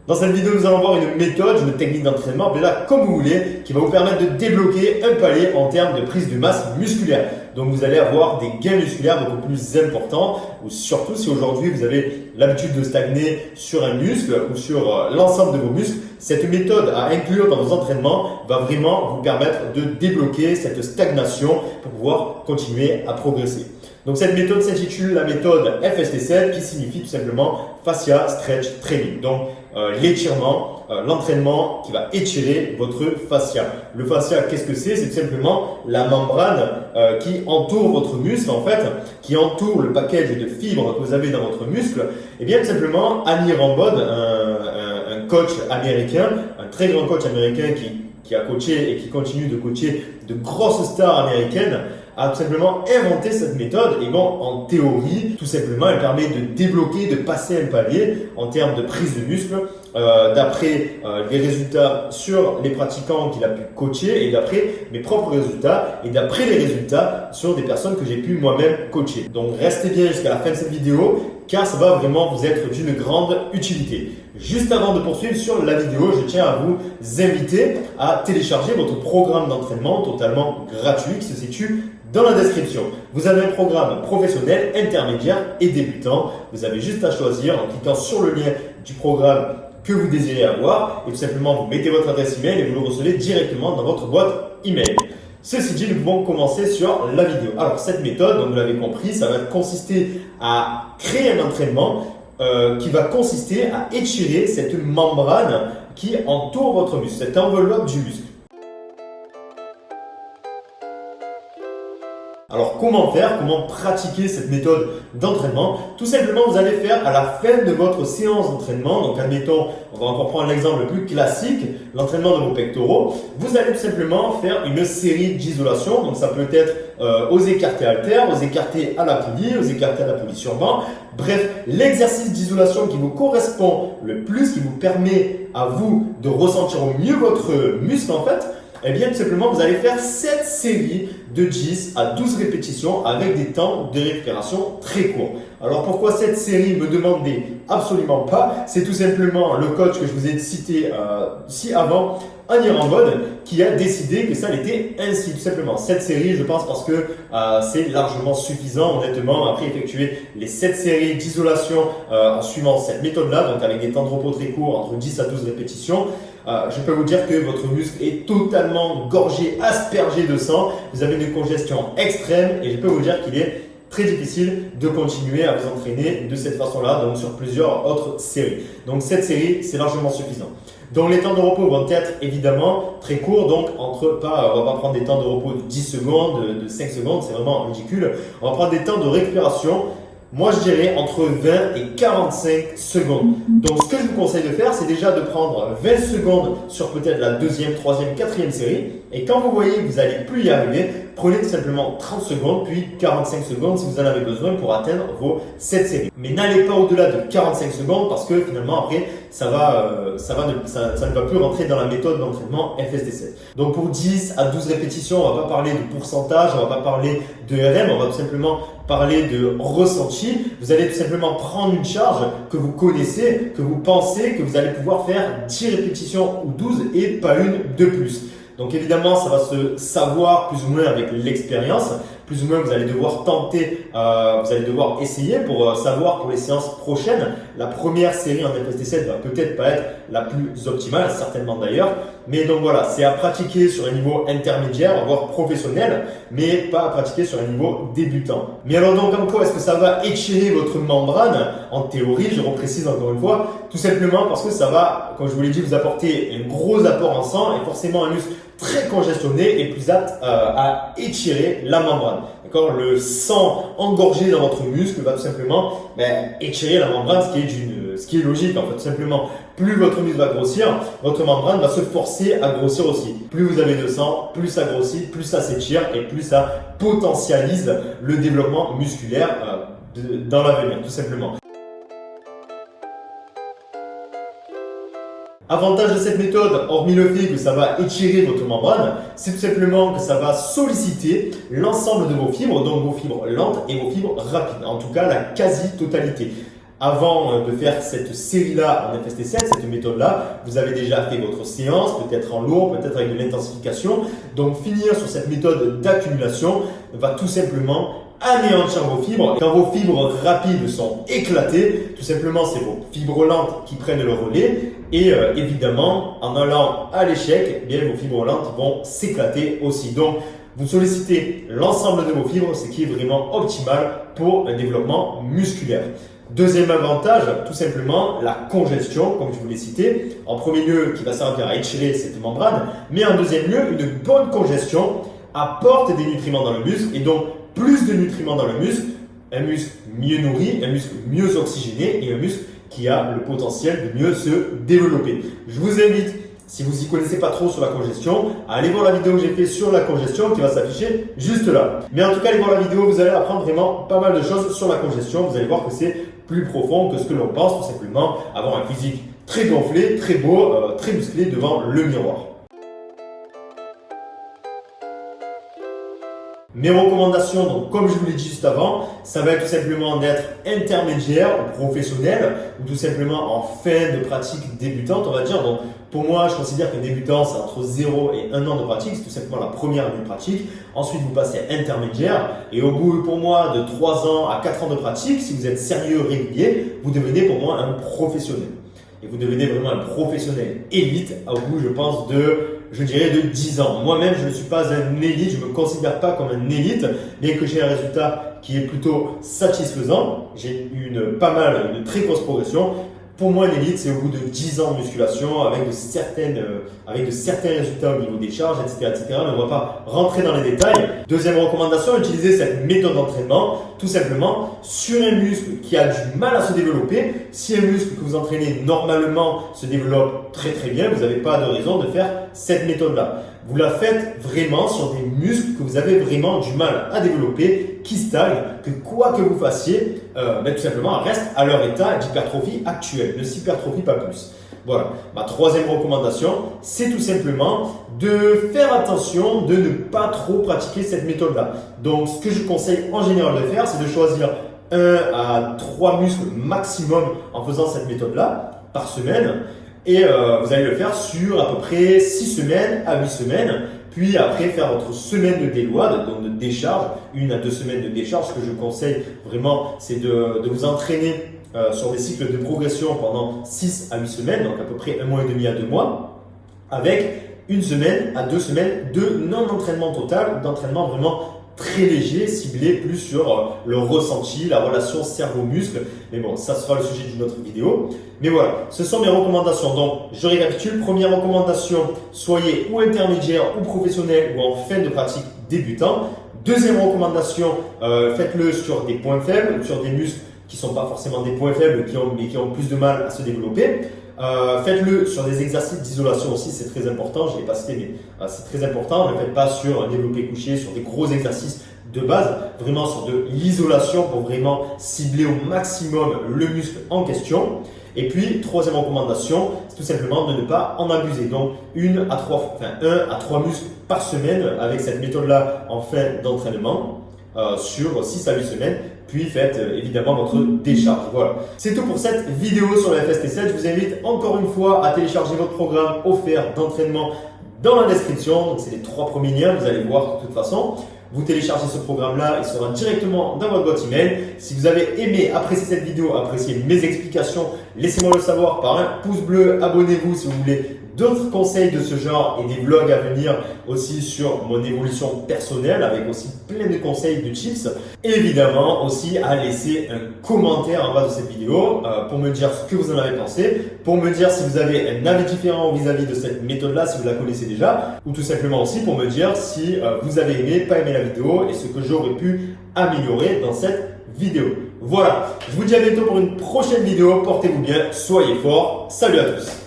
Dans cette vidéo, nous allons voir une méthode, une technique d'entraînement, appelez-la comme vous voulez, qui va vous permettre de débloquer un palier en termes de prise de masse musculaire. Donc vous allez avoir des gains musculaires beaucoup plus importants, ou surtout si aujourd'hui vous avez l'habitude de stagner sur un muscle ou sur l'ensemble de vos muscles, cette méthode à inclure dans vos entraînements va vraiment vous permettre de débloquer cette stagnation pour pouvoir continuer à progresser. Donc cette méthode s'intitule la méthode FST7 qui signifie tout simplement Fascia Stretch Training. Donc l'étirement, l'entraînement qui va étirer votre fascia. Le fascia, qu'est-ce que c'est? C'est tout simplement la membrane qui entoure votre muscle en fait, qui entoure le package de fibres que vous avez dans votre muscle. Et bien tout simplement, Annie Rambod, un coach américain, un très grand coach américain qui a coaché et qui continue de coacher de grosses stars américaines, a tout simplement inventé cette méthode. Et bon, en théorie, tout simplement, elle permet de débloquer, de passer un palier en termes de prise de muscle, d'après les résultats sur les pratiquants qu'il a pu coacher et d'après mes propres résultats et d'après les résultats sur des personnes que j'ai pu moi-même coacher. Donc restez bien jusqu'à la fin de cette vidéo car ça va vraiment vous être d'une grande utilité. Juste avant de poursuivre sur la vidéo, je tiens à vous inviter à télécharger votre programme d'entraînement totalement gratuit qui se situe dans la description. Vous avez un programme professionnel, intermédiaire et débutant. Vous avez juste à choisir en cliquant sur le lien du programme que vous désirez avoir et tout simplement vous mettez votre adresse email et vous le recevez directement dans votre boîte email. Ceci dit, nous pouvons commencer sur la vidéo. Alors cette méthode, donc vous l'avez compris, ça va consister à créer un entraînement qui va consister à étirer cette membrane qui entoure votre muscle, cette enveloppe du muscle. Alors comment faire, comment pratiquer cette méthode d'entraînement? Tout simplement, vous allez faire à la fin de votre séance d'entraînement, donc admettons, on va encore prendre l'exemple le plus classique, l'entraînement de vos pectoraux. Vous allez tout simplement faire une série d'isolation, donc ça peut être aux écartés haltères, aux écartés à la poulie, aux écartés à la poulie sur banc. Bref, l'exercice d'isolation qui vous correspond le plus, qui vous permet à vous de ressentir au mieux votre muscle en fait, eh bien, tout simplement, vous allez faire cette série de 10 à 12 répétitions avec des temps de récupération très courts. Alors, pourquoi cette série? Me demandez absolument pas. C'est tout simplement le coach que je vous ai cité ci avant, Annie Rambod, qui a décidé que ça l'était ainsi. Tout simplement, cette série, je pense, parce que c'est largement suffisant, honnêtement, après effectuer les 7 séries d'isolation en suivant cette méthode-là, donc avec des temps de repos très courts, entre 10 à 12 répétitions. Je peux vous dire que votre muscle est totalement gorgé, aspergé de sang. Vous avez une congestion extrême et je peux vous dire qu'il est très difficile de continuer à vous entraîner de cette façon-là, donc sur plusieurs autres séries. Donc cette série, c'est largement suffisant. Donc les temps de repos vont être évidemment très courts, donc on va pas prendre des temps de repos de 10 secondes, de 5 secondes, c'est vraiment ridicule. On va prendre des temps de récupération. Moi, je dirais entre 20 et 45 secondes. Donc, ce que je vous conseille de faire, c'est déjà de prendre 20 secondes sur peut-être la deuxième, troisième, quatrième série. Et quand vous voyez que vous n'allez plus y arriver, prenez tout simplement 30 secondes, puis 45 secondes si vous en avez besoin pour atteindre vos 7 séries. Mais n'allez pas au-delà de 45 secondes parce que finalement, après, ça ne va plus rentrer dans la méthode d'entraînement FST7. Donc, pour 10 à 12 répétitions, on ne va pas parler de pourcentage, on ne va pas parler de RM, on va tout simplement parler de ressenti. Vous allez tout simplement prendre une charge que vous connaissez, que vous pensez que vous allez pouvoir faire 10 répétitions ou 12 et pas une de plus. Donc évidemment, ça va se savoir plus ou moins avec l'expérience. Plus ou moins, vous allez devoir tenter, vous allez devoir essayer pour savoir pour les séances prochaines. La première série en FST7 va peut-être pas être la plus optimale, certainement d'ailleurs. Mais donc voilà, c'est à pratiquer sur un niveau intermédiaire, voire professionnel, mais pas à pratiquer sur un niveau débutant. Mais alors donc, en quoi est-ce que ça va étirer votre membrane? En théorie, je reprécise encore une fois, tout simplement parce que ça va, comme je vous l'ai dit, vous apporter un gros apport en sang et forcément un muscle très congestionné et plus apte à étirer la membrane. D'accord? Le sang engorgé dans votre muscle va tout simplement étirer la membrane, ce qui est logique en fait. Tout simplement, plus votre muscle va grossir, votre membrane va se forcer à grossir aussi. Plus vous avez de sang, plus ça grossit, plus ça s'étire et plus ça potentialise le développement musculaire dans l'avenir, tout simplement. Avantage de cette méthode, hormis le fait que ça va étirer votre membrane, c'est tout simplement que ça va solliciter l'ensemble de vos fibres, donc vos fibres lentes et vos fibres rapides, en tout cas la quasi-totalité. avant de faire cette série-là en FST7, cette méthode-là, vous avez déjà fait votre séance, peut-être en lourd, peut-être avec de l'intensification. Donc finir sur cette méthode d'accumulation va tout simplement anéantir vos fibres. Quand vos fibres rapides sont éclatées, tout simplement c'est vos fibres lentes qui prennent le relais et évidemment en allant à l'échec, eh bien vos fibres lentes vont s'éclater aussi. Donc vous sollicitez l'ensemble de vos fibres, ce qui est vraiment optimal pour un développement musculaire. Deuxième avantage, tout simplement la congestion, comme je vous l'ai cité. En premier lieu, qui va servir à étirer cette membrane, mais en deuxième lieu, une bonne congestion apporte des nutriments dans le muscle et donc plus de nutriments dans le muscle, un muscle mieux nourri, un muscle mieux oxygéné et un muscle qui a le potentiel de mieux se développer. Je vous invite, si vous n'y connaissez pas trop sur la congestion, à aller voir la vidéo que j'ai fait sur la congestion qui va s'afficher juste là. Mais en tout cas, allez voir la vidéo, vous allez apprendre vraiment pas mal de choses sur la congestion. Vous allez voir que c'est plus profond que ce que l'on pense, tout simplement avoir un physique très gonflé, très beau, très musclé devant le miroir. Mes recommandations, donc, comme je vous l'ai dit juste avant, ça va être tout simplement d'être intermédiaire ou professionnel ou tout simplement en fin de pratique débutante, on va dire. Donc, pour moi, je considère qu'un débutant, c'est entre 0 et 1 an de pratique. C'est tout simplement la première année de pratique. Ensuite, vous passez intermédiaire. Et au bout, pour moi, de 3 ans à 4 ans de pratique, si vous êtes sérieux, régulier, vous devenez pour moi un professionnel. Et vous devenez vraiment un professionnel élite au bout, je pense, je dirais de 10 ans. Moi-même, je ne suis pas un élite, je ne me considère pas comme un élite, bien que j'ai un résultat qui est plutôt satisfaisant. J'ai une très grosse progression. Pour moi, un élite, c'est au bout de 10 ans de musculation avec de certains résultats au niveau des charges, etc., etc. Mais on ne va pas rentrer dans les détails. Deuxième recommandation, utilisez cette méthode d'entraînement tout simplement sur un muscle qui a du mal à se développer. Si un muscle que vous entraînez normalement se développe très très bien, vous n'avez pas de raison de faire cette méthode-là. Vous la faites vraiment sur des muscles que vous avez vraiment du mal à développer, qui stagnent, que quoi que vous fassiez, tout simplement restent à leur état d'hypertrophie actuel. Ne s'hypertrophie pas plus. Voilà. Ma troisième recommandation, c'est tout simplement de faire attention de ne pas trop pratiquer cette méthode-là. Donc, ce que je conseille en général de faire, c'est de choisir 1 à 3 muscles maximum en faisant cette méthode-là par semaine. Et vous allez le faire sur à peu près 6 semaines à 8 semaines. Puis après, faire votre semaine de déload, donc de décharge, 1 à 2 semaines de décharge. Ce que je conseille vraiment, c'est de vous entraîner sur des cycles de progression pendant 6 à 8 semaines, donc à peu près 1 mois et demi à 2 mois, avec 1 semaine à 2 semaines de non-entraînement total, d'entraînement vraiment très léger, ciblé plus sur le ressenti, la relation cerveau-muscle. Mais bon, ça sera le sujet d'une autre vidéo. Mais voilà, ce sont mes recommandations. Donc, je récapitule. Première recommandation, soyez ou intermédiaire ou professionnel ou en fin de pratique débutant. Deuxième recommandation, faites-le sur des points faibles, sur des muscles qui ne sont pas forcément des points faibles, mais qui ont plus de mal à se développer. Faites-le sur des exercices d'isolation aussi, c'est très important, je ne l'ai pas cité, mais c'est très important. Ne le faites pas sur un développé couché, sur des gros exercices de base, vraiment sur de l'isolation pour vraiment cibler au maximum le muscle en question. Et puis, troisième recommandation, c'est tout simplement de ne pas en abuser. Donc, 1 à 3 muscles par semaine avec cette méthode-là en fin d'entraînement sur 6 à 8 semaines. Puis faites évidemment votre décharge. Voilà. C'est tout pour cette vidéo sur le FST7. Je vous invite encore une fois à télécharger votre programme offert d'entraînement dans la description. Donc c'est les 3 premiers liens, vous allez voir de toute façon. Vous téléchargez ce programme-là, il sera directement dans votre boîte email. Si vous avez aimé, apprécié cette vidéo, apprécié mes explications, laissez-moi le savoir par un pouce bleu. Abonnez-vous si vous voulez d'autres conseils de ce genre et des vlogs à venir aussi sur mon évolution personnelle avec aussi plein de conseils, de tips. Et évidemment aussi à laisser un commentaire en bas de cette vidéo pour me dire ce que vous en avez pensé, pour me dire si vous avez un avis différent vis-à-vis de cette méthode-là, si vous la connaissez déjà, ou tout simplement aussi pour me dire si vous avez aimé, pas aimé la vidéo et ce que j'aurais pu améliorer dans cette vidéo. Voilà, je vous dis à bientôt pour une prochaine vidéo. Portez-vous bien, soyez forts. Salut à tous.